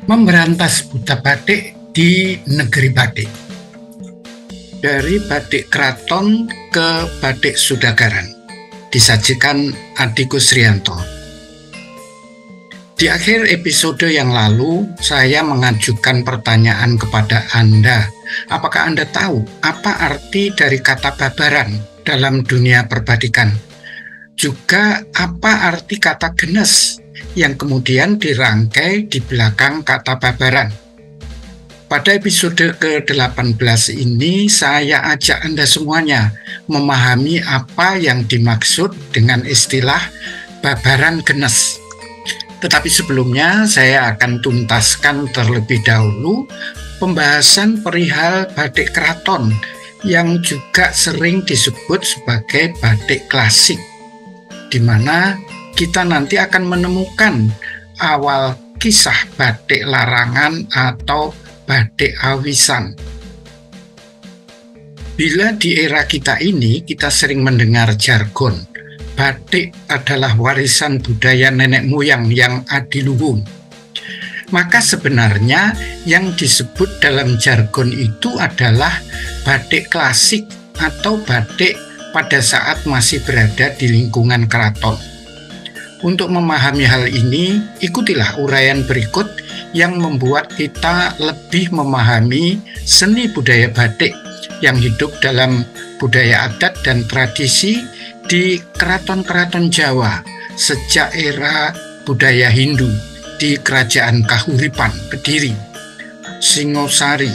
Memberantas buta batik di negeri batik. Dari batik keraton ke batik sudagaran. Disajikan Adi Kusrianto. Di akhir episode yang lalu, saya mengajukan pertanyaan kepada Anda. Apakah Anda tahu apa arti dari kata babaran dalam dunia perbatikan? Juga apa arti kata genes yang kemudian dirangkai di belakang kata babaran? Pada episode ke-18 ini, saya ajak Anda semuanya memahami apa yang dimaksud dengan istilah babaran genes. Tetapi sebelumnya, saya akan tuntaskan terlebih dahulu pembahasan perihal batik keraton yang juga sering disebut sebagai batik klasik, di mana kita nanti akan menemukan awal kisah batik larangan atau batik awisan. Bila di era kita ini kita sering mendengar jargon, batik adalah warisan budaya nenek moyang yang adiluhung. Maka sebenarnya yang disebut dalam jargon itu adalah batik klasik atau batik pada saat masih berada di lingkungan keraton. Untuk memahami hal ini, ikutilah uraian berikut yang membuat kita lebih memahami seni budaya batik yang hidup dalam budaya adat dan tradisi di keraton-keraton Jawa sejak era budaya Hindu di Kerajaan Kahuripan, Kediri, Singosari,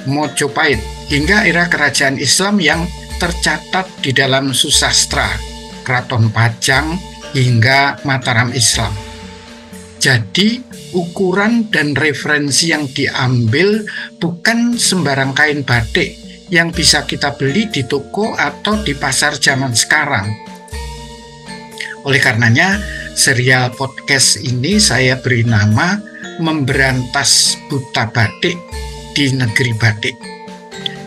Mojopahit, hingga era kerajaan Islam yang tercatat di dalam susastra Keraton Pajang hingga Mataram Islam. Jadi, ukuran dan referensi yang diambil bukan sembarang kain batik yang bisa kita beli di toko atau di pasar zaman sekarang. Oleh karenanya, serial podcast ini saya beri nama Memberantas Buta Batik di Negeri Batik.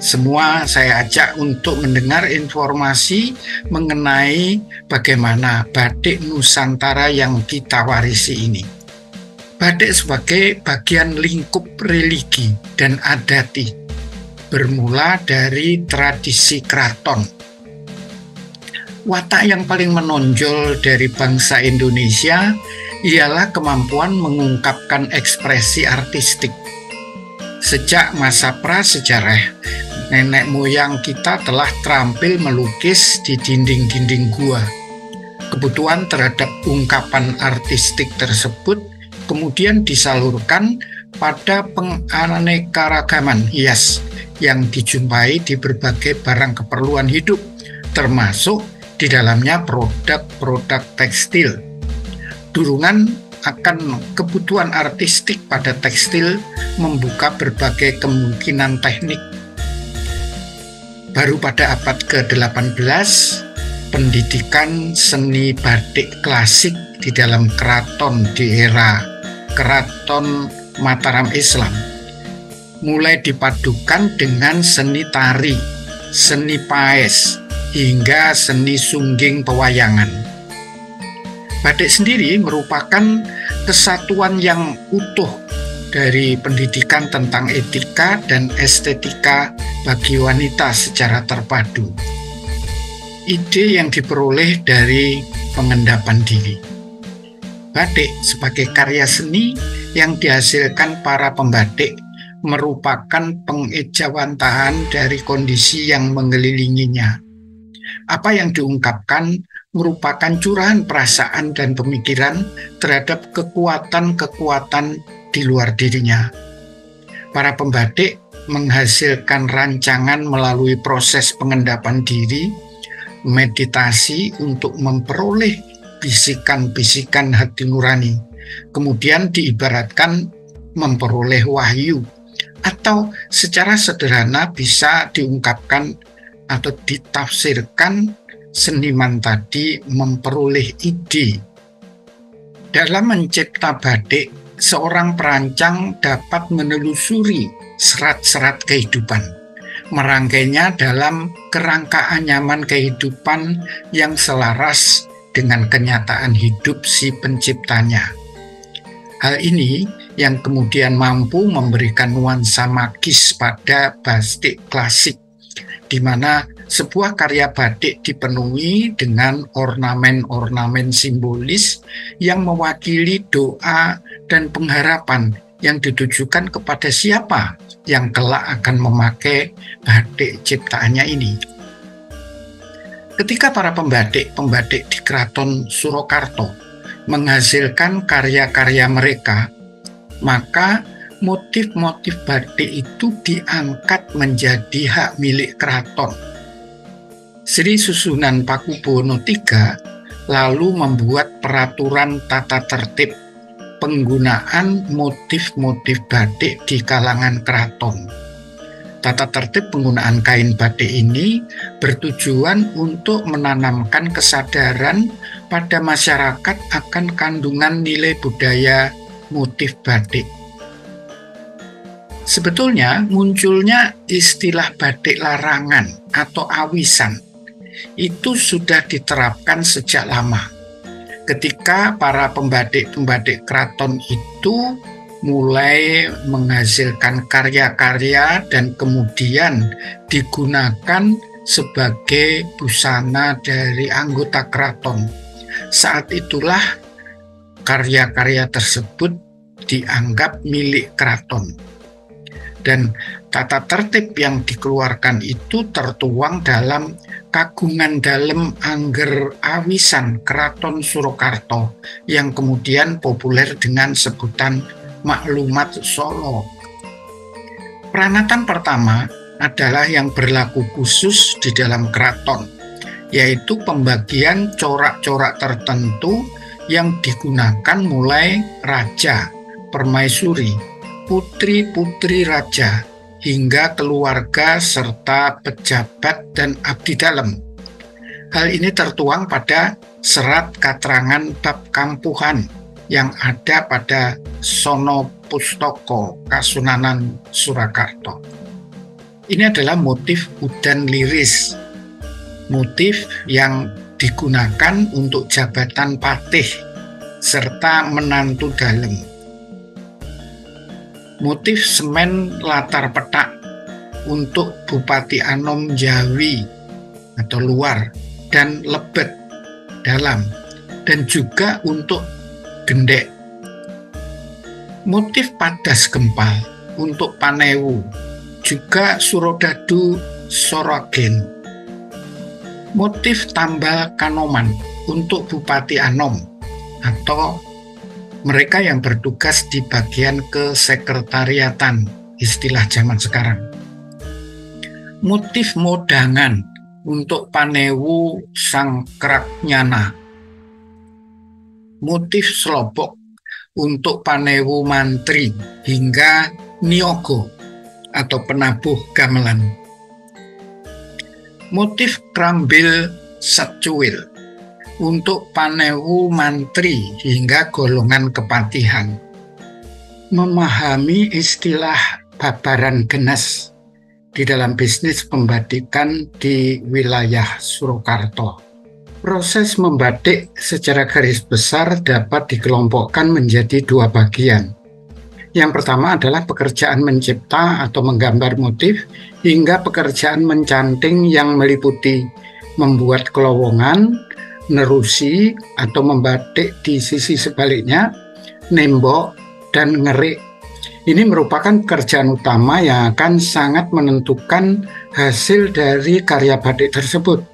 Semua saya ajak untuk mendengar informasi mengenai bagaimana batik Nusantara yang kita warisi ini. Batik sebagai bagian lingkup religi dan adati, bermula dari tradisi keraton. Watak yang paling menonjol dari bangsa Indonesia ialah kemampuan mengungkapkan ekspresi artistik. Sejak masa prasejarah, nenek moyang kita telah terampil melukis di dinding-dinding gua. Kebutuhan terhadap ungkapan artistik tersebut kemudian disalurkan pada penganekaragaman hias yang dijumpai di berbagai barang keperluan hidup, termasuk di dalamnya produk-produk tekstil. Dorongan akan kebutuhan artistik pada tekstil membuka berbagai kemungkinan teknik. Baru pada abad ke-18, pendidikan seni batik klasik di dalam keraton di era Keraton Mataram Islam mulai dipadukan dengan seni tari, seni paes, hingga seni sungging pewayangan. Batik sendiri merupakan kesatuan yang utuh dari pendidikan tentang etika dan estetika bagi wanita secara terpadu. Ide yang diperoleh dari pengendapan diri. Batik sebagai karya seni yang dihasilkan para pembatik merupakan pengejawantahan dari kondisi yang mengelilinginya. Apa yang diungkapkan merupakan curahan perasaan dan pemikiran terhadap kekuatan-kekuatan di luar dirinya. Para pembatik menghasilkan rancangan melalui proses pengendapan diri, meditasi untuk memperoleh bisikan-bisikan hati nurani, kemudian diibaratkan memperoleh wahyu, atau secara sederhana bisa diungkapkan atau ditafsirkan seniman tadi memperoleh ide. Dalam mencipta batik, seorang perancang dapat menelusuri serat-serat kehidupan, merangkainya dalam kerangka anyaman kehidupan yang selaras dengan kenyataan hidup si penciptanya. Hal ini yang kemudian mampu memberikan nuansa magis pada batik klasik, di mana sebuah karya batik dipenuhi dengan ornamen-ornamen simbolis yang mewakili doa dan pengharapan yang ditujukan kepada siapa yang kelak akan memakai batik ciptaannya ini. Ketika para pembatik di Keraton Surakarta menghasilkan karya-karya mereka, maka motif-motif batik itu diangkat menjadi hak milik keraton. Sri Susunan Pakubuwono III lalu membuat peraturan tata tertib penggunaan motif-motif batik di kalangan keraton. Tata tertib penggunaan kain batik ini bertujuan untuk menanamkan kesadaran pada masyarakat akan kandungan nilai budaya motif batik. Sebetulnya munculnya istilah batik larangan atau awisan itu sudah diterapkan sejak lama, ketika para pembatik-pembatik keraton itu mulai menghasilkan karya-karya dan kemudian digunakan sebagai busana dari anggota keraton. Saat itulah karya-karya tersebut dianggap milik keraton. Dan tata tertib yang dikeluarkan itu tertuang dalam Kagungan Dalem Angger Awisan Keraton Surakarta yang kemudian populer dengan sebutan Maklumat Solo. Peranatan pertama adalah yang berlaku khusus di dalam keraton, yaitu pembagian corak-corak tertentu yang digunakan mulai raja, permaisuri, putri-putri raja, hingga keluarga serta pejabat dan abdi dalam. Hal ini tertuang pada serat katerangan bab kampuhan yang ada pada Sono Pustaka Kasunanan Surakarta. Ini adalah motif udan liris, motif yang digunakan untuk jabatan patih serta menantu dalem. Motif semen latar petak untuk Bupati Anom Jawi atau luar dan lebet dalam, dan juga untuk gendek. Motif padas gempal untuk Panewu, juga Surodadu Sorogen. Motif tambal Kanoman untuk Bupati Anom atau mereka yang bertugas di bagian kesekretariatan, istilah zaman sekarang. Motif modangan untuk Panewu Sangkraknyana. Motif slobok untuk Panewu Mantri hingga Niyogo atau penabuh gamelan. Motif krambil secuil untuk Panewu Mantri hingga golongan kepatihan. Memahami istilah babaran genas di dalam bisnis pembatikan di wilayah Surakarta. Proses membatik secara garis besar dapat dikelompokkan menjadi dua bagian. Yang pertama adalah pekerjaan mencipta atau menggambar motif hingga pekerjaan mencanting yang meliputi membuat kelowongan, nerusi atau membatik di sisi sebaliknya, nembok, dan ngerik. Ini merupakan pekerjaan utama yang akan sangat menentukan hasil dari karya batik tersebut,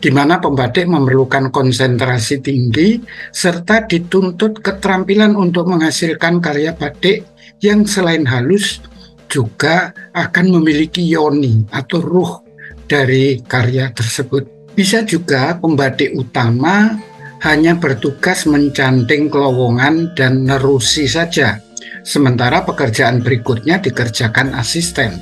di mana pembatik memerlukan konsentrasi tinggi serta dituntut keterampilan untuk menghasilkan karya batik yang selain halus juga akan memiliki yoni atau ruh dari karya tersebut. Bisa juga pembatik utama hanya bertugas mencanting kelowongan dan nerusi saja, sementara pekerjaan berikutnya dikerjakan asisten.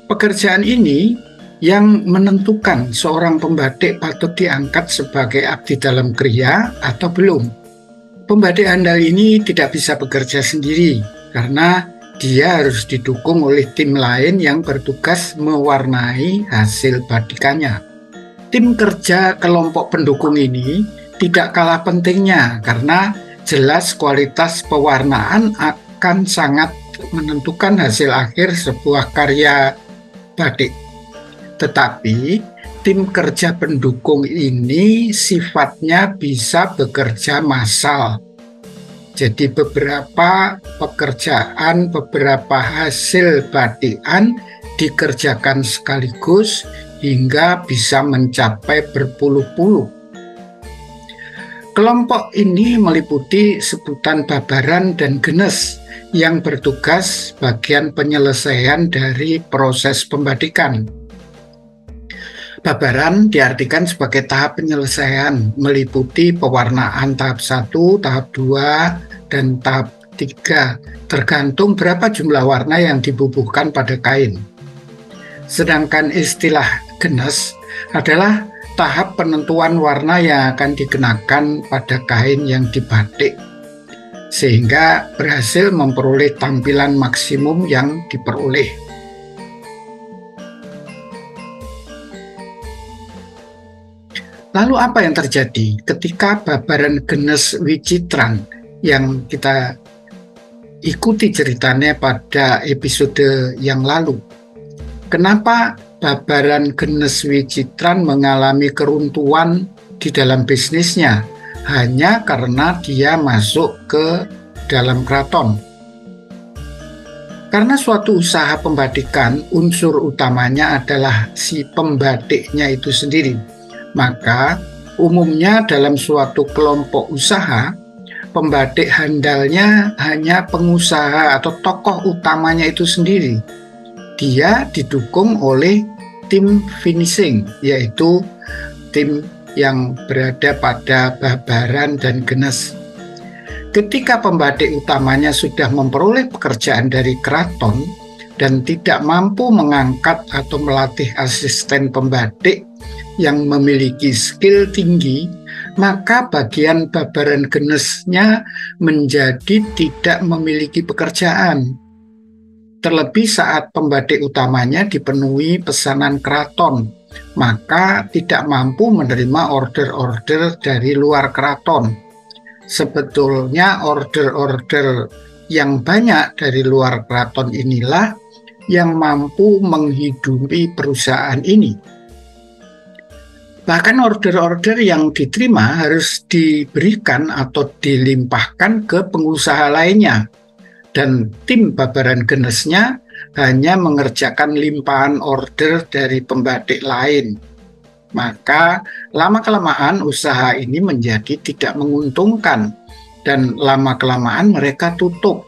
Pekerjaan ini yang menentukan seorang pembatik patut diangkat sebagai abdi dalam kriya atau belum. Pembatik handal ini tidak bisa bekerja sendiri karena dia harus didukung oleh tim lain yang bertugas mewarnai hasil batikannya. Tim kerja kelompok pendukung ini tidak kalah pentingnya karena jelas kualitas pewarnaan akan sangat menentukan hasil akhir sebuah karya batik. Tetapi tim kerja pendukung ini sifatnya bisa bekerja massal. Jadi beberapa pekerjaan, beberapa hasil batikan dikerjakan sekaligus hingga bisa mencapai berpuluh-puluh. Kelompok ini meliputi sebutan babaran dan genes yang bertugas bagian penyelesaian dari proses pembatikan. Babaran diartikan sebagai tahap penyelesaian, meliputi pewarnaan tahap 1, tahap 2, dan tahap 3, tergantung berapa jumlah warna yang dibubuhkan pada kain. Sedangkan istilah genes adalah tahap penentuan warna yang akan dikenakan pada kain yang dibatik, sehingga berhasil memperoleh tampilan maksimum yang diperoleh. Lalu apa yang terjadi ketika babaran genes Wicitran yang kita ikuti ceritanya pada episode yang lalu? Kenapa babaran genes Wicitran mengalami keruntuhan di dalam bisnisnya hanya karena dia masuk ke dalam keraton? Karena suatu usaha pembatikan, unsur utamanya adalah si pembatiknya itu sendiri. Maka umumnya dalam suatu kelompok usaha, pembatik handalnya hanya pengusaha atau tokoh utamanya itu sendiri. Dia didukung oleh tim finishing, yaitu tim yang berada pada babaran dan genes. Ketika pembatik utamanya sudah memperoleh pekerjaan dari keraton dan tidak mampu mengangkat atau melatih asisten pembatik yang memiliki skill tinggi, maka bagian babaran genesnya menjadi tidak memiliki pekerjaan. Terlebih saat pembatik utamanya dipenuhi pesanan keraton, maka tidak mampu menerima order-order dari luar keraton. Sebetulnya order-order yang banyak dari luar keraton inilah yang mampu menghidupi perusahaan ini. Bahkan order-order yang diterima harus diberikan atau dilimpahkan ke pengusaha lainnya, dan tim babaran genesnya hanya mengerjakan limpahan order dari pembatik lain. Maka lama-kelamaan usaha ini menjadi tidak menguntungkan, dan lama-kelamaan mereka tutup.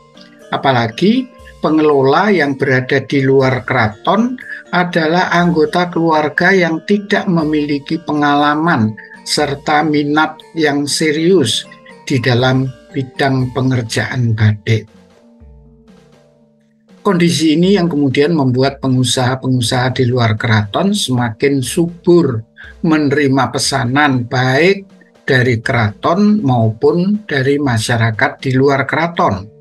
Apalagi pengelola yang berada di luar keraton adalah anggota keluarga yang tidak memiliki pengalaman serta minat yang serius di dalam bidang pengerjaan batik. Kondisi ini yang kemudian membuat pengusaha-pengusaha di luar keraton semakin subur menerima pesanan baik dari keraton maupun dari masyarakat di luar keraton.